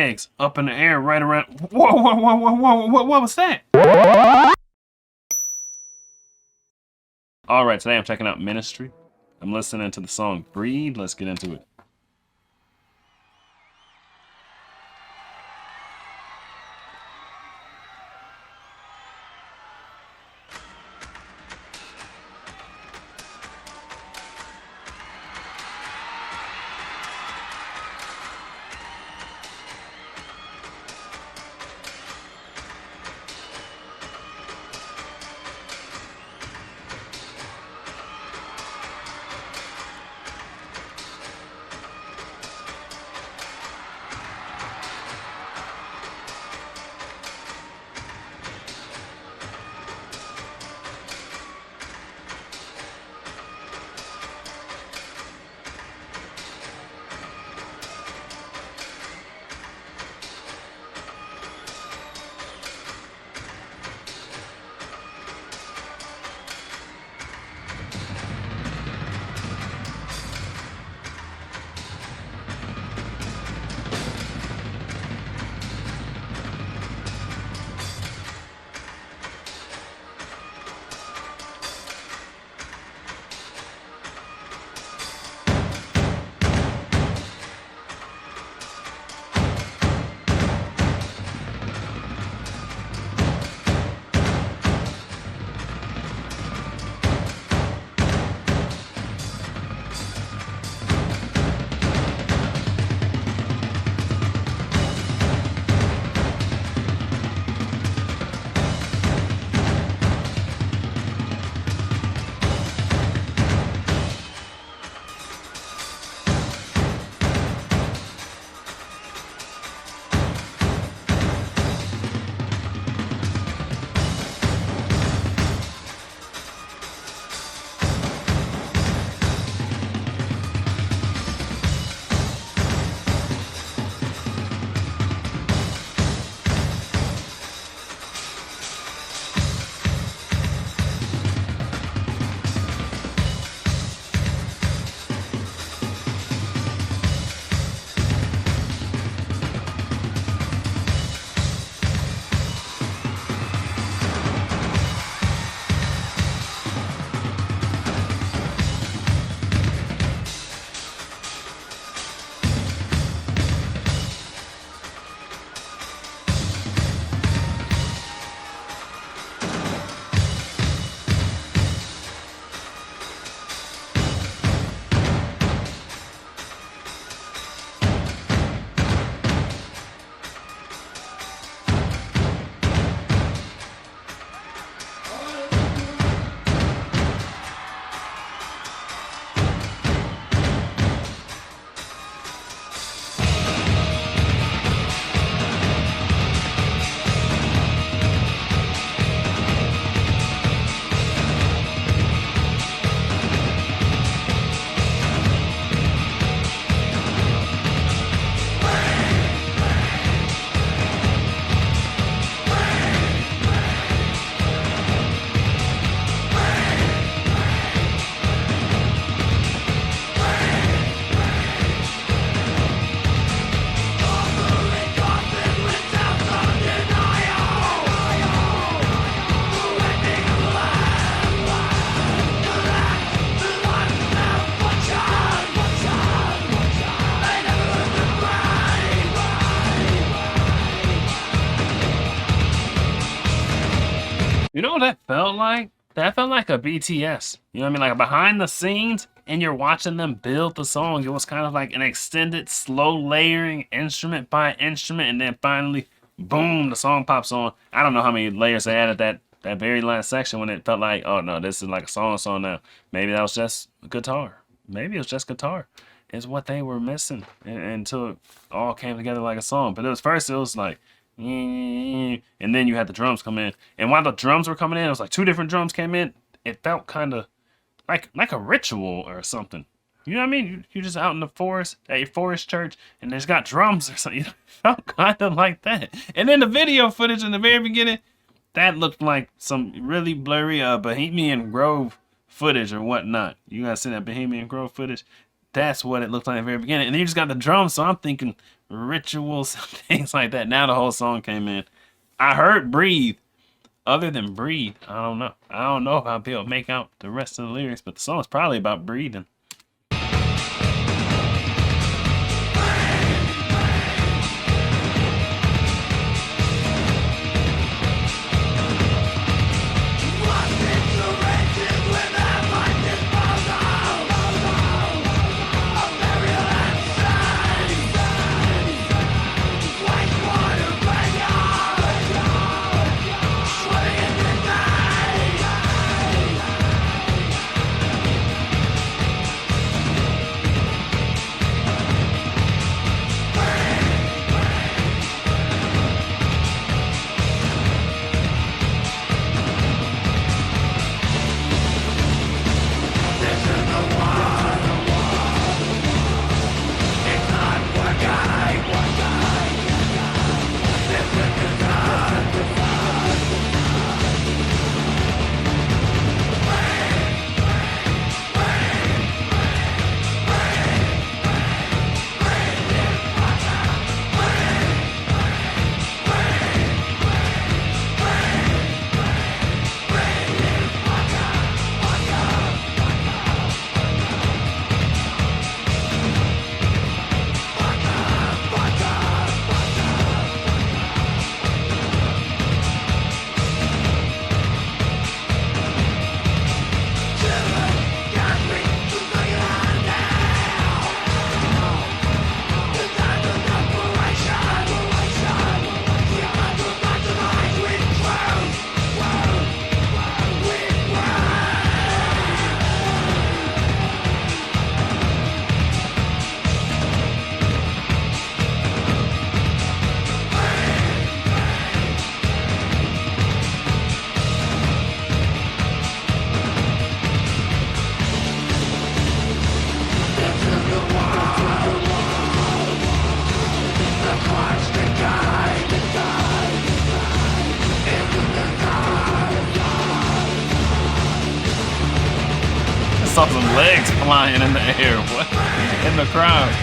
legs up in the air right around. Whoa, whoa, whoa, whoa, whoa, what was that? All right, today I'm checking out Ministry. I'm listening to the song Breathe. Let's get into it. You know what that felt like? That felt like a BTS. You know what I mean? Like behind the scenes, and you're watching them build the song. It was kind of like an extended, slow layering, instrument by instrument, and then finally, boom, the song pops on. I don't know how many layers they added that very last section when it felt like, oh no, this is like a song now. Maybe that was just guitar. Maybe it was just guitar. Is what they were missing until it all came together like a song. But it was like, and then you had the drums come in, and while the drums were coming in, it was like two different drums came in. It felt kind of like a ritual or something. You know what I mean? You're just out in the forest at your forest church, and there's got drums or something. It felt kind of like that. And then the video footage in the very beginning, that looked like some really blurry Bohemian Grove footage or whatnot. You guys seen that Bohemian Grove footage? That's what it looked like at the very beginning. And then you just got the drums, so I'm thinking rituals, things like that. Now the whole song came in. I heard breathe. Other than breathe, I don't know. I don't know if I'll be able to make out the rest of the lyrics, but the song's probably about breathing. Saw some legs flying in the air. What? In the crowd.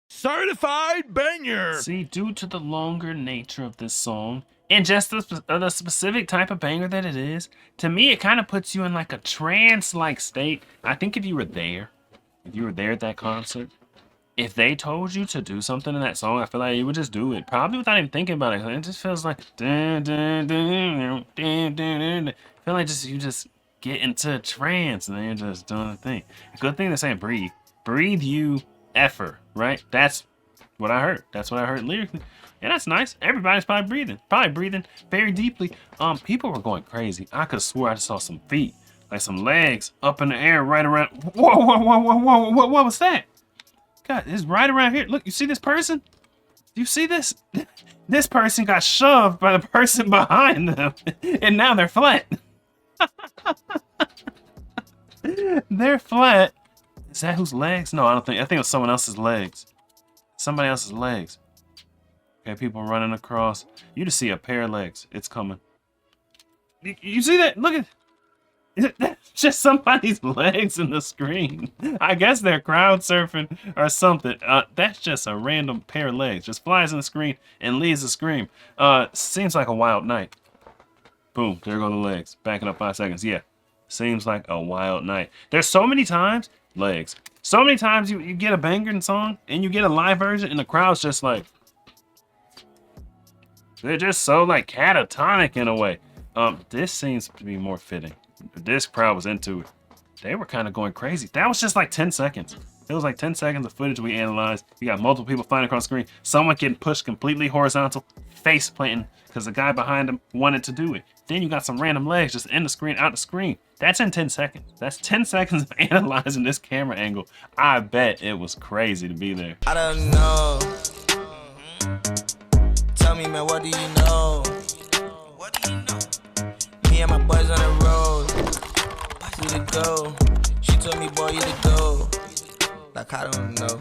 Certified banger. See, due to the longer nature of this song and just the specific type of banger that it is, to me it kind of puts you in like a trance-like state. I think if you were there at that concert, if they told you to do something in that song, I feel like you would just do it, probably without even thinking about it. It just feels like dun, dun, dun, dun, dun, dun. I feel like you just get into a trance and then you're just doing the thing. Good thing they're saying breathe, you effer, right? That's what I heard. That's what I heard lyrically. And that's nice. Everybody's probably breathing very deeply. People were going crazy. I could have swore I just saw some feet, like some legs up in the air right around. Whoa, whoa, whoa, whoa, whoa, what was that? God, it's right around here. Look, you see this person? Do you see this? This person got shoved by the person behind them, and now they're flat. They're flat. Is that whose legs? No, I don't think. I think it was someone else's legs. Somebody else's legs. Okay, people running across. You just see a pair of legs. It's coming. You see that? Look at. That's just somebody's legs in the screen. I guess they're crowd surfing or something. That's just a random pair of legs. Just flies in the screen and leaves a scream. Seems like a wild night. Boom, there go the legs. Backing up 5 seconds. Yeah, seems like a wild night. There's so many times, legs. So many times you get a banger song and you get a live version and the crowd's just like, they're just so like catatonic in a way. This seems to be more fitting. This crowd was into it. They were kind of going crazy. That was just like 10 seconds. It was like 10 seconds of footage we analyzed. You got multiple people flying across the screen. Someone getting pushed completely horizontal, face planting, because the guy behind him wanted to do it. Then you got some random legs just in the screen, out the screen. That's in 10 seconds. That's 10 seconds of analyzing this camera angle. I bet it was crazy to be there. I don't know. Tell me, man, what do you know? What do you know? Me and my boys on the road. Who to go? She told me, boy, you to go. Like, I don't know.